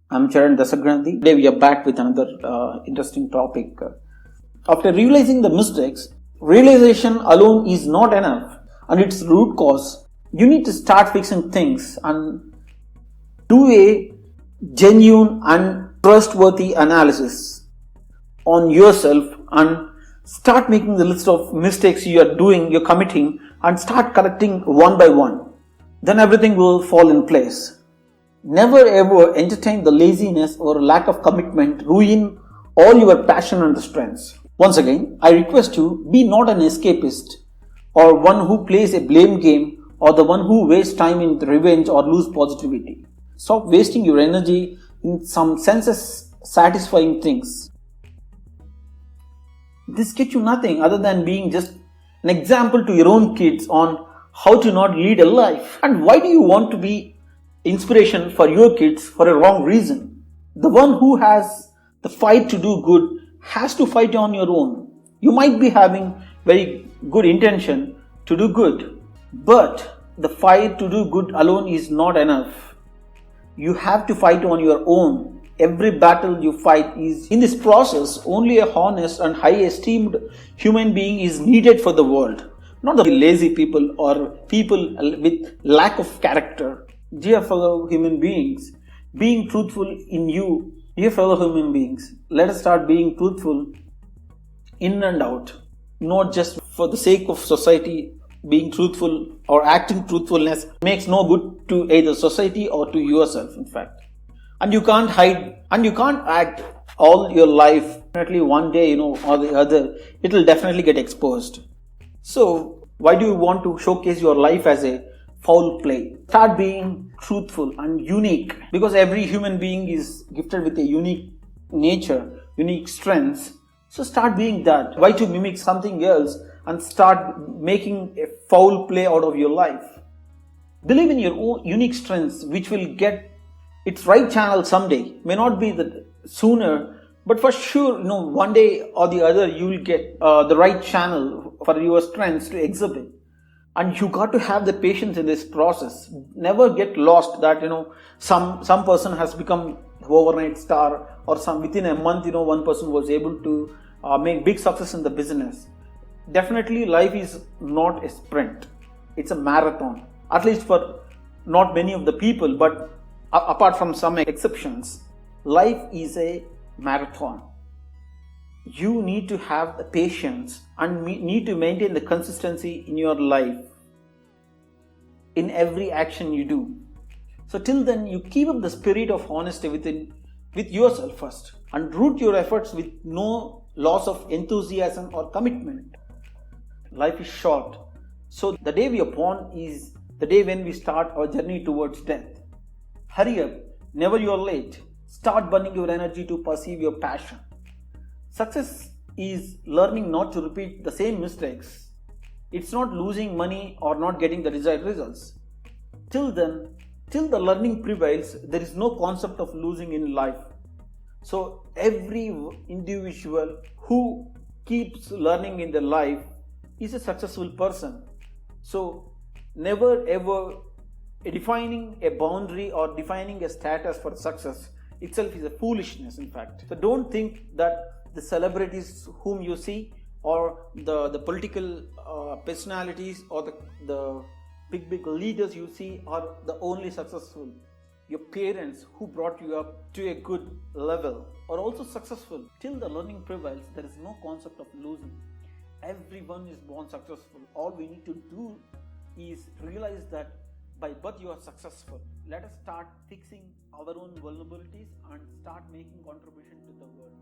I'm Charan Dasagrandi. Today we are back with another interesting topic. After realizing the mistakes, realization alone is not enough, and its root cause. You need to start fixing things and do a genuine and trustworthy analysis on yourself and start making the list of mistakes you are doing, you're committing, and start correcting one by one. Then everything will fall in place. Never ever entertain the laziness or lack of commitment ruin all your passion and strengths. Once again, I request you, be not an escapist or one who plays a blame game or the one who wastes time in revenge or lose positivity. Stop wasting your energy in some senses satisfying things. This gets you nothing other than being just an example to your own kids on how to not lead a life. And why do you want to be inspiration for your kids for a wrong reason? The one who has the fight to do good has to fight on your own. You might be having very good intention to do good, but the fight to do good alone is not enough. You have to fight on your own. Every battle you fight is in this process. Only a honest and high esteemed human being is needed for the world, not the lazy people or people with lack of character. Dear fellow human beings, being truthful in you, dear fellow human beings, let us start being truthful in and out, not just for the sake of society. Being truthful or acting truthfulness makes no good to either society or to yourself, in fact. And you can't hide and you can't act all your life. Definitely one day, or the other, it will definitely get exposed. So, why do you want to showcase your life as a foul play? Start being truthful and unique, because every human being is gifted with a unique nature, unique strengths. So start being that. Why to mimic something else and start making a foul play out of your life? Believe in your own unique strengths, which will get its right channel someday. May not be the sooner, but for sure, one day or the other, you will get the right channel for your strengths to exhibit. And you got to have the patience in this process. Never get lost that, some person has become overnight star, or within a month, one person was able to make big success in the business. Definitely life is not a sprint. It's a marathon. At least for not many of the people, but apart from some exceptions, life is a marathon. You need to have the patience and need to maintain the consistency in your life, in every action you do. So till then, you keep up the spirit of honesty with yourself first, and root your efforts with no loss of enthusiasm or commitment. Life is short, so the day we are born is the day when we start our journey towards death. Hurry up, never you are late. Start burning your energy to pursue your passion. Success is learning not to repeat the same mistakes. It's not losing money or not getting the desired results. Till then, till the learning prevails, there is no concept of losing in life. So every individual who keeps learning in their life is a successful person. So never ever defining a boundary or defining a status for success itself is a foolishness, in fact. So don't think that the celebrities whom you see or the political personalities or the big leaders you see are the only successful. Your parents who brought you up to a good level are also successful. Till the learning prevails, there is no concept of losing. Everyone is born successful. All we need to do is realize that by birth you are successful. Let us start fixing our own vulnerabilities and start making contribution to the world.